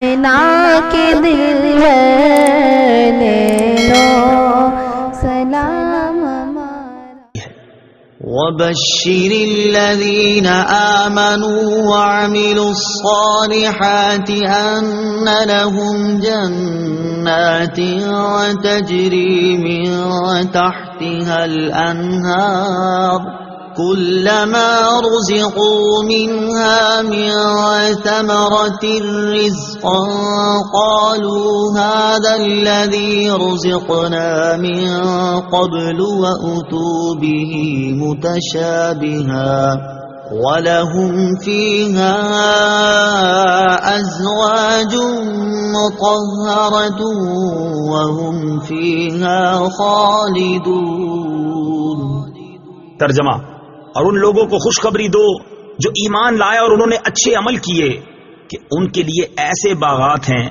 نا کے دل لے لو سلام ہمارا۔ وبشر الذين آمنوا وعملوا الصالحات أن لهم جنات تجري من تحتها الأنهار كلما رزقوا منها من ثمرة رزقا قالوا هذا الذي رزقنا من قبل وأتوا به متشابها ولهم فيها أزواج مطهرة وهم فيها خالدون۔ ترجمہ: اور ان لوگوں کو خوشخبری دو جو ایمان لائے اور انہوں نے اچھے عمل کیے کہ ان کے لیے ایسے باغات ہیں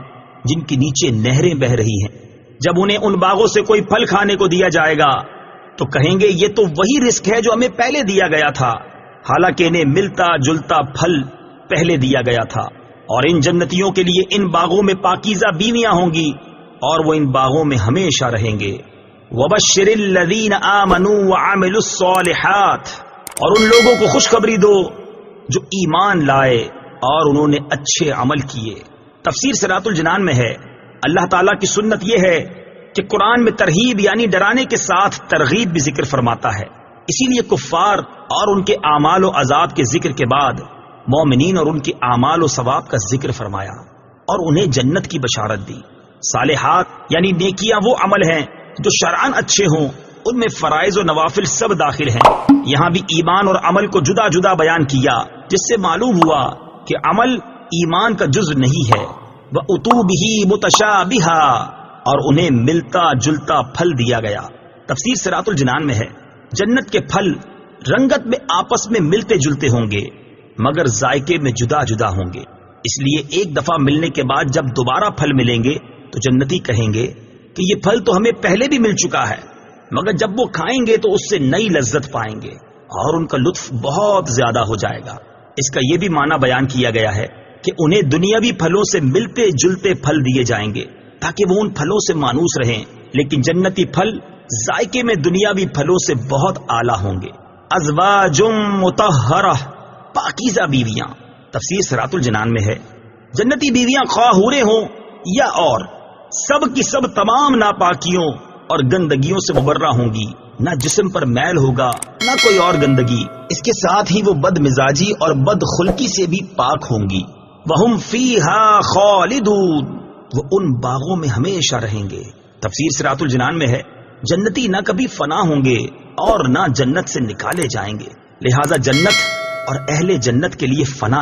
جن کے نیچے نہریں بہ رہی ہیں۔ جب انہیں ان باغوں سے کوئی پھل کھانے کو دیا جائے گا تو کہیں گے یہ تو وہی رزق ہے جو ہمیں پہلے دیا گیا تھا، حالانکہ انہیں ملتا جلتا پھل پہلے دیا گیا تھا۔ اور ان جنتیوں کے لیے ان باغوں میں پاکیزہ بیویاں ہوں گی اور وہ ان باغوں میں ہمیشہ رہیں گے۔ وَبَشِّرِ الَّذِينَ آمَنُوا وَعَمِلُوا الصَّالِحَاتِ، اور ان لوگوں کو خوشخبری دو جو ایمان لائے اور انہوں نے اچھے عمل کیے۔ تفسیر صراط الجنان میں ہے اللہ تعالیٰ کی سنت یہ ہے کہ قرآن میں ترہیب یعنی ڈرانے کے ساتھ ترغیب بھی ذکر فرماتا ہے، اسی لیے کفار اور ان کے اعمال و عذاب کے ذکر کے بعد مومنین اور ان کے اعمال و ثواب کا ذکر فرمایا اور انہیں جنت کی بشارت دی۔ صالحات یعنی نیکیاں وہ عمل ہیں جو شرعاً اچھے ہوں، ان میں فرائض و نوافل سب داخل ہیں۔ یہاں بھی ایمان اور عمل کو جدا جدا بیان کیا، جس سے معلوم ہوا کہ عمل ایمان کا جز نہیں ہے۔ وَأُتُوا بِهِ مُتَشَابِهًا، اور انہیں ملتا جلتا پھل دیا گیا۔ تفسیر صراط الجنان میں ہے جنت کے پھل رنگت میں آپس میں ملتے جلتے ہوں گے مگر ذائقے میں جدا جدا ہوں گے، اس لیے ایک دفعہ ملنے کے بعد جب دوبارہ پھل ملیں گے تو جنتی کہیں گے کہ یہ پھل تو ہمیں پہلے بھی مل چکا ہے، مگر جب وہ کھائیں گے تو اس سے نئی لذت پائیں گے اور ان کا لطف بہت زیادہ ہو جائے گا۔ اس کا یہ بھی معنی بیان کیا گیا ہے کہ انہیں دنیاوی پھلوں سے ملتے جلتے پھل دیے جائیں گے تاکہ وہ ان پھلوں سے مانوس رہیں، لیکن جنتی پھل ذائقے میں دنیاوی پھلوں سے بہت اعلیٰ ہوں گے۔ ازواج مطہرہ، پاکیزہ بیویاں۔ تفسیر صراط الجنان میں ہے جنتی بیویاں خواہ حوریں ہوں یا اور، سب کی سب تمام ناپاکیوں اور گندگیوں سے مبرہ ہوں گی، نہ جسم پر میل ہوگا نہ کوئی اور گندگی، اس کے ساتھ ہی وہ بد مزاجی اور بد خلقی سے بھی پاک ہوں گی۔ وَهُمْ فِيهَا خَالِدُونَ، وہ ان باغوں میں ہمیشہ رہیں گے۔ تفسیر صراط الجنان میں ہے جنتی نہ کبھی فنا ہوں گے اور نہ جنت سے نکالے جائیں گے، لہذا جنت اور اہل جنت کے لیے فنا